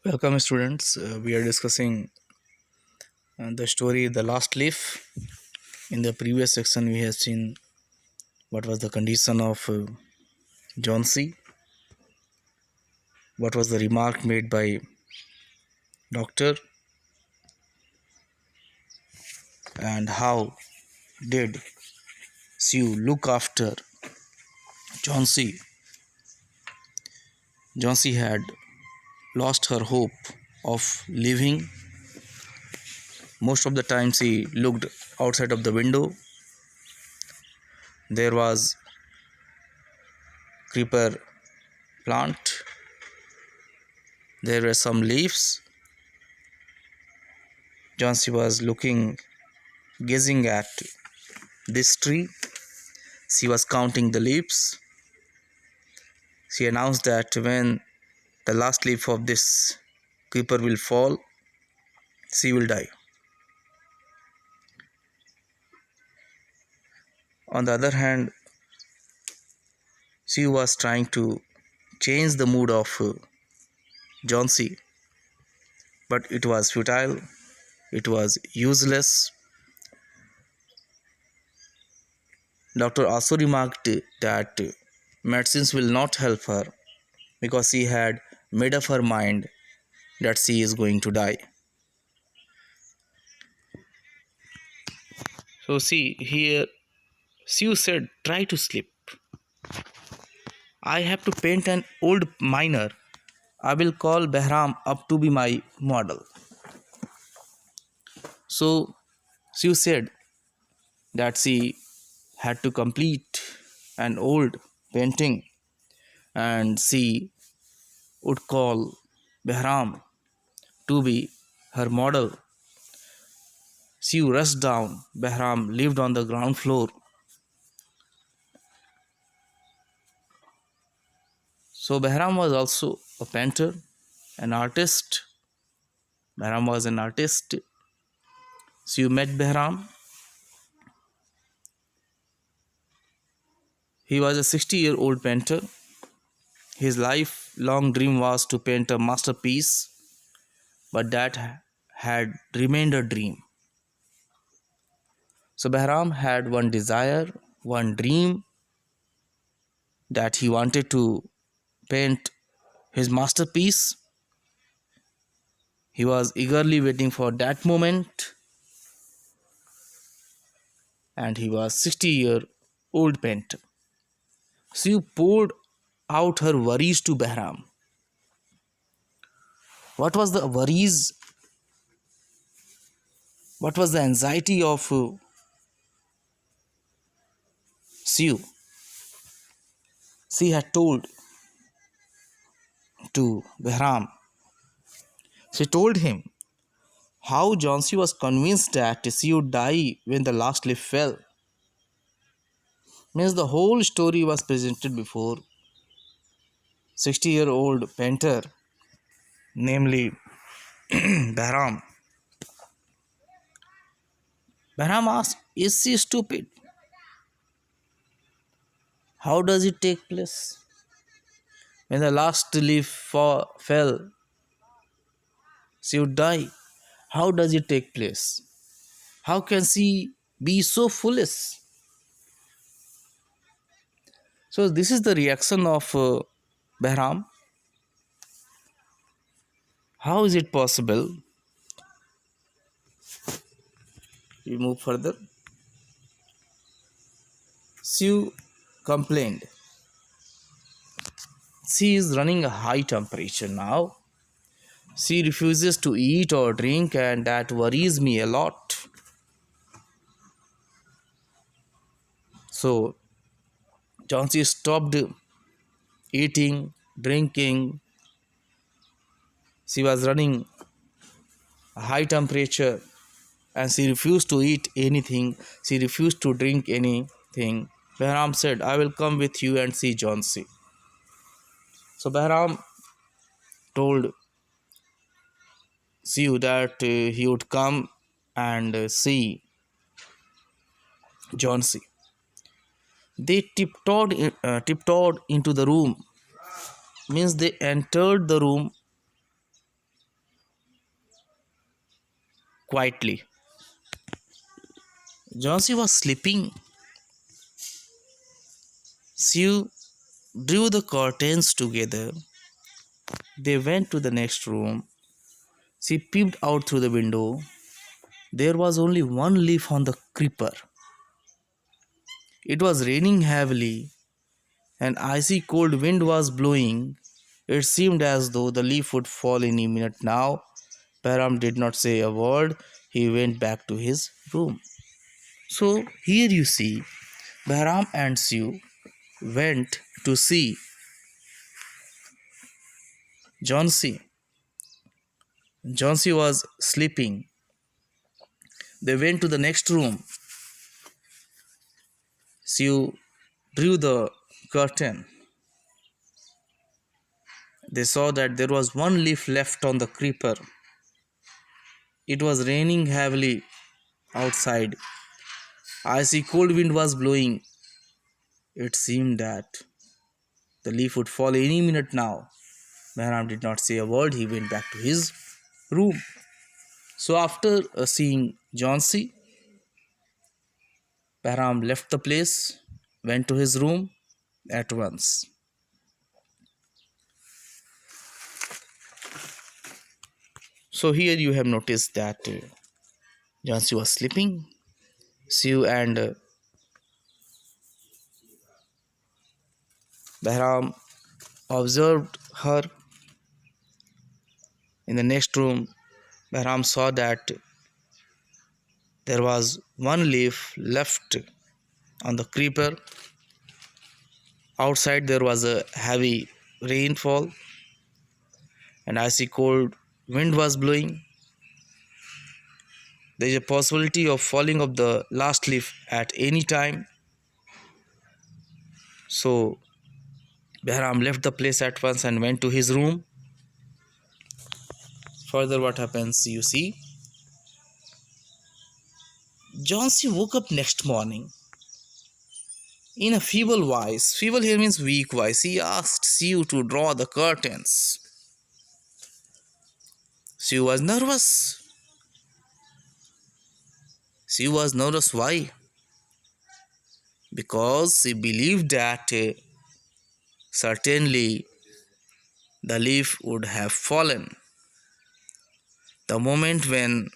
Welcome, students. We are discussing the story The Last Leaf. In the previous section, we have seen what was the condition of John C., what was the remark made by doctor, and how did Sue look after John C. John C. had lost her hope of living. Most of the time, she looked outside of the window. There was creeper plant. There were some leaves. John C. was gazing at this tree. She was counting the leaves. She announced that when the last leaf of this creeper will fall, she will die. On the other hand, she was trying to change the mood of John C., but it was futile, it was useless. Doctor also remarked that medicines will not help her because she had made up her mind that she is going to die. So, see here, Sue said, "Try to sleep. I have to paint an old miner. I will call Behram up to be my model." So Sue said that she had to complete an old painting and she would call Behram to be her model. Sue rushed down. Behram lived on the ground floor. So Behram was also a painter, an artist. Behram was an artist. Sue met Behram. He was a 60-year-old painter. His lifelong dream was to paint a masterpiece, but that had remained a dream. So Behram had one desire, one dream, that he wanted to paint his masterpiece. He was eagerly waiting for that moment, and he was 60-year-old painter. She poured out her worries to Behram. What was the worries? What was the anxiety of Sue? She had told to Behram. She told him how Johnsy was convinced that she would die when the last leaf fell. Means the whole story was presented before 60-year-old painter, namely Behram. Behram asked, "Is she stupid? How does it take place? When the last leaf fell, she would die. How does it take place? How can she be so foolish?" So this is the reaction of Behram. How is it possible? We move further. Sue complained. She is running a high temperature now. She refuses to eat or drink, and that worries me a lot. So Chauncey stopped eating, drinking. She was running a high temperature and she refused to eat anything. She refused to drink anything. Behram said, "I will come with you and see Chauncey." So Behram told Sue that he would come and see Chauncey. They tiptoed into the room. Means they entered the room quietly. Johnsy was sleeping. Sue drew the curtains together. They went to the next room. She peeped out through the window. There was only one leaf on the creeper. It was raining heavily. An icy cold wind was blowing. It seemed as though the leaf would fall any minute now. Param did not say a word. He went back to his room. So here you see, Bahram and Sue went to see Johnsy. Johnsy was sleeping. They went to the next room. Sue drew the curtain. They saw that there was one leaf left on the creeper. It was raining heavily outside. Icy cold wind was blowing. It seemed that the leaf would fall any minute now. Bahram did not say a word. He went back to his room. So after seeing Johnsy, Bahram left the place, went to his room at once. So here you have noticed that Johnsy was sleeping. Sue and Bahram observed her. In the next room, Bahram saw that there was one leaf left on the creeper. Outside there was a heavy rainfall and icy cold wind was blowing. There is a possibility of falling of the last leaf at any time. So Bahram left the place at once and went to his room. Further, what happens, you see. Johnsy woke up next morning in a feeble voice. Feeble here means weak voice. He asked Sue to draw the curtains. Sue was nervous. She was nervous. Why? Because she believed that certainly the leaf would have fallen. The moment when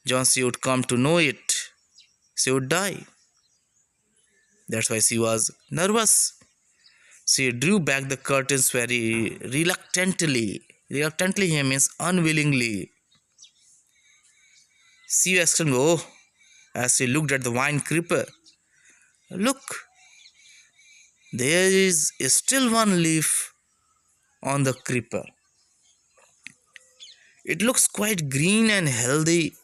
Johnsy would come to know it, she would die. That's why she was nervous. She drew back the curtains very reluctantly. Reluctantly here means unwillingly. She exclaimed, "Oh," as she looked at the vine creeper. "Look, there is still one leaf on the creeper. It looks quite green and healthy.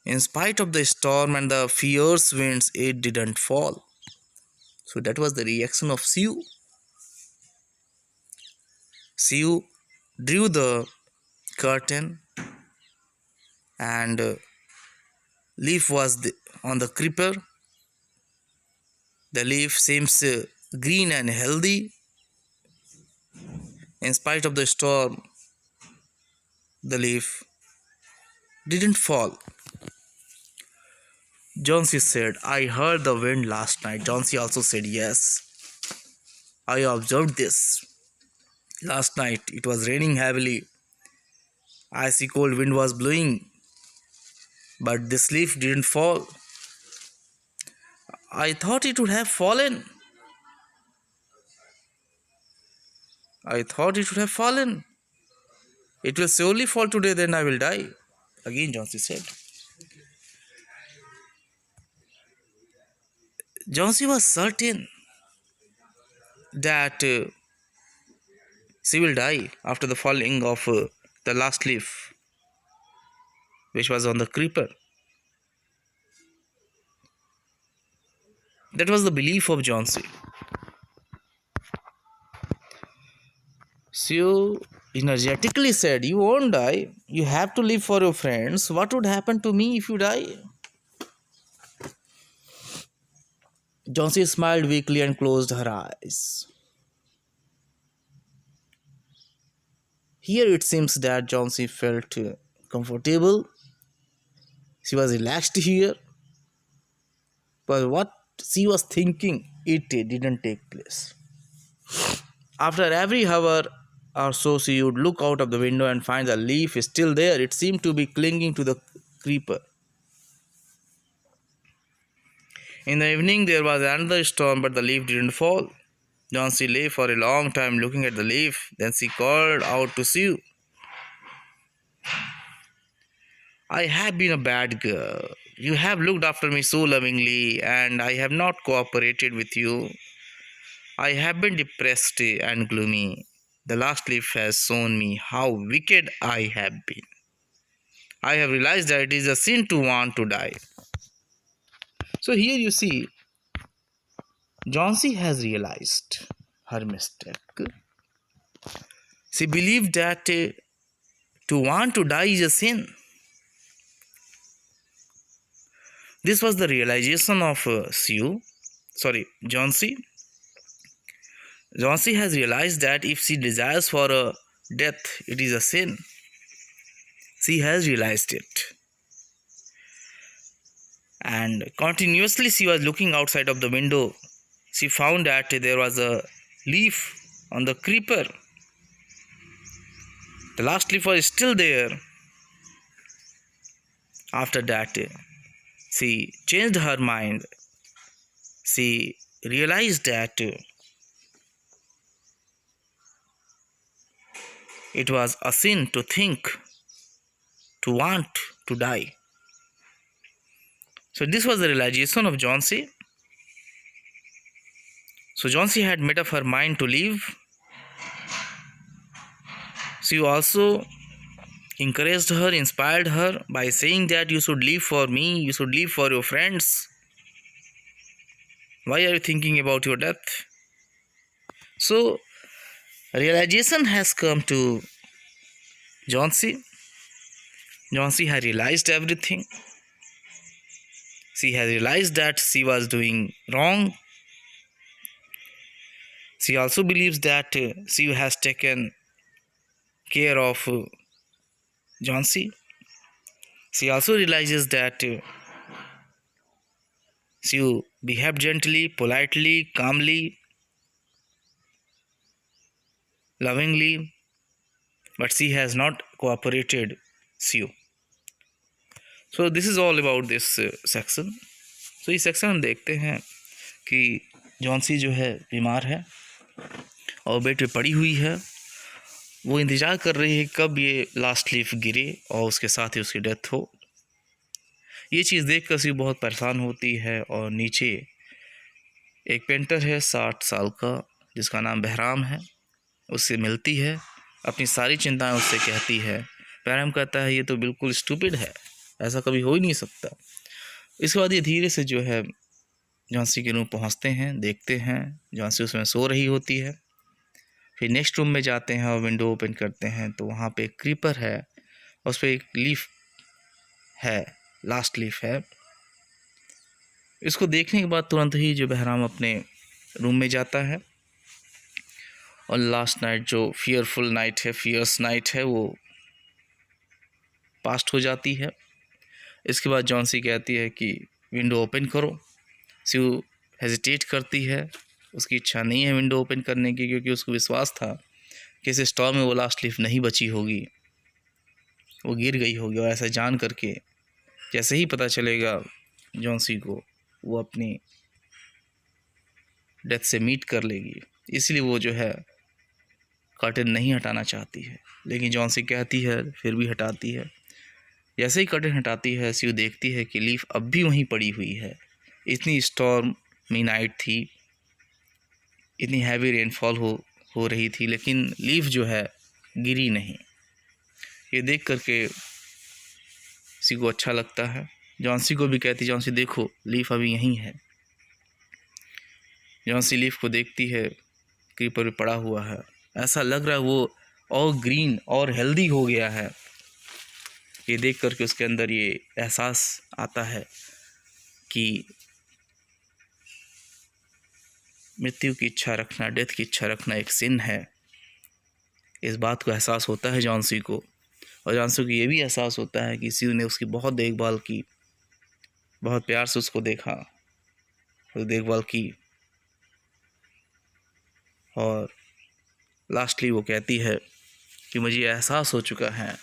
In spite of the storm and the fierce winds, it didn't fall." So that was the reaction of Sue. Sue drew the curtain and leaf was on the creeper. The leaf seems green and healthy. In spite of the storm, the leaf didn't fall. Johnsy said, "I heard the wind last night." Johnsy also said, "Yes, I observed this. Last night it was raining heavily. Icy cold wind was blowing, but this leaf didn't fall. I thought it would have fallen. I thought it would have fallen. It will surely fall today, then I will die." Again, Johnsy said. Johnsy was certain that she will die after the falling of the last leaf, which was on the creeper. That was the belief of Johnsy. Sue energetically said, "You won't die. You have to live for your friends. What would happen to me if you die?" Johnsy smiled weakly and closed her eyes. Here it seems that Johnsy felt comfortable. She was relaxed here. But what she was thinking, it didn't take place. After every hour or so, she would look out of the window and find the leaf is still there. It seemed to be clinging to the creeper. In the evening, there was another storm, but the leaf didn't fall. Johnsy lay for a long time looking at the leaf. Then she called out to Sue, I have been a bad girl. You have looked after me so lovingly, and I have not cooperated with you. I have been depressed and gloomy. The last leaf has shown me how wicked I have been. I have realized that it is a sin to want to die. So here you see, Johnsy has realized her mistake. She believed that to want to die is a sin. This was the realization of Johnsy. Johnsy has realized that if she desires for a death, it is a sin. She has realized it. And continuously she was looking outside of the window. She found that there was a leaf on the creeper. The last leaf was still there. After that, she changed her mind. She realized that it was a sin to think, to want to die. So this was the realization of Johnsy. So Johnsy had made up her mind to leave. She also encouraged her, inspired her by saying that you should live for me, you should live for your friends. Why are you thinking about your death? So realization has come to Johnsy. Johnsy had realized everything. She has realized that she was doing wrong. She also believes that she has taken care of Johnsy. She also realizes that she behaved gently, politely, calmly, lovingly, but she has not cooperated Sue. So this is all about this section. So इस section में देखते हैं कि Johnsy जो है बीमार है और बेड पे पड़ी हुई है. वो इंतज़ार कर रही है कब ये लास्ट लीफ गिरे और उसके साथ ही उसकी डेथ हो. ये चीज़ देख कर सी बहुत परेशान होती है. और नीचे एक पेंटर है 60 साल का जिसका नाम बहराम है, उससे मिलती है, अपनी सारी चिंताएं उससे कहती है. बहराम कहता है ये तो बिल्कुल स्टूपिड है, ऐसा कभी हो ही नहीं सकता. इसके बाद ये धीरे से जो है जॉन्सी के रूम पहुंचते हैं, देखते हैं जॉन्सी उसमें सो रही होती है. फिर नेक्स्ट रूम में जाते हैं और विंडो ओपन करते हैं तो वहाँ पे एक क्रीपर है, उस पर एक लीफ है, लास्ट लीफ है. इसको देखने के बाद तुरंत ही जो बहराम अपने रूम में जाता है और लास्ट नाइट जो फियरफुल नाइट है, फियर्स नाइट है, वो पास्ट हो जाती है. इसके बाद जॉन्सी कहती है कि विंडो ओपन करो. स्यू हेजिटेट करती है, उसकी इच्छा नहीं है विंडो ओपन करने की, क्योंकि उसको विश्वास था कि इस स्टॉर्म में वो लास्ट लीफ नहीं बची होगी, वो गिर गई होगी. और ऐसा जान करके जैसे ही पता चलेगा जॉन्सी को, वो अपनी डेथ से मीट कर लेगी. इसलिए वो जो है कर्टेन नहीं हटाना चाहती है, लेकिन जॉन्सी कहती है, फिर भी हटाती है. जैसे ही कर्टेन हटाती है, स्यू देखती है कि लीफ अब भी वहीं पड़ी हुई है. इतनी स्टॉर्मी नाइट थी, इतनी हैवी रेनफॉल हो रही थी, लेकिन लीफ जो है गिरी नहीं. ये देख करके सी को अच्छा लगता है. जॉन्सी को भी कहती, जॉन्सी देखो लीफ अभी यहीं है. जॉन्सी लीफ को देखती है, क्रीपर पे पड़ा हुआ है, ऐसा लग रहा है वो और ग्रीन और हेल्दी हो गया है. ये देख करके उसके अंदर ये एहसास आता है कि मृत्यु की इच्छा रखना, डेथ की इच्छा रखना एक सिन है. इस बात को एहसास होता है जॉन्सी को. और जानसू को ये भी एहसास होता है कि शिव ने उसकी बहुत देखभाल की, बहुत प्यार से उसको देखा, उसकी देखभाल की। और लास्टली वो कहती है कि मुझे एहसास हो चुका है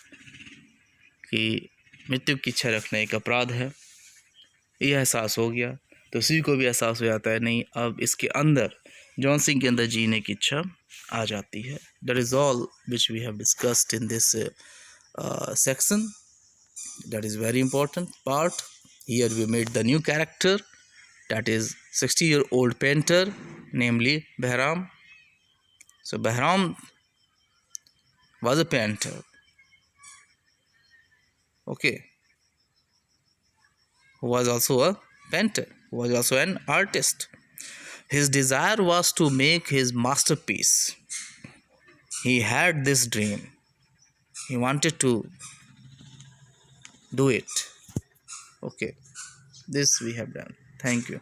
कि मृत्यु की इच्छा रखना एक अपराध है। ये एहसास हो गया तो शिव को भी एहसास हो जाता है, नहीं अब इसके अंदर, जॉन सिंह के अंदर जीने की इच्छा आ जाती है। That is all which we have discussed in this section. That is very important part. Here we made the new character, that is 60-year-old painter, namely Behram. So Behram was a painter, okay, who was also a painter, who was also an artist. His desire was to make his masterpiece. He had this dream, he wanted to do it. Okay, this we have done. Thank you.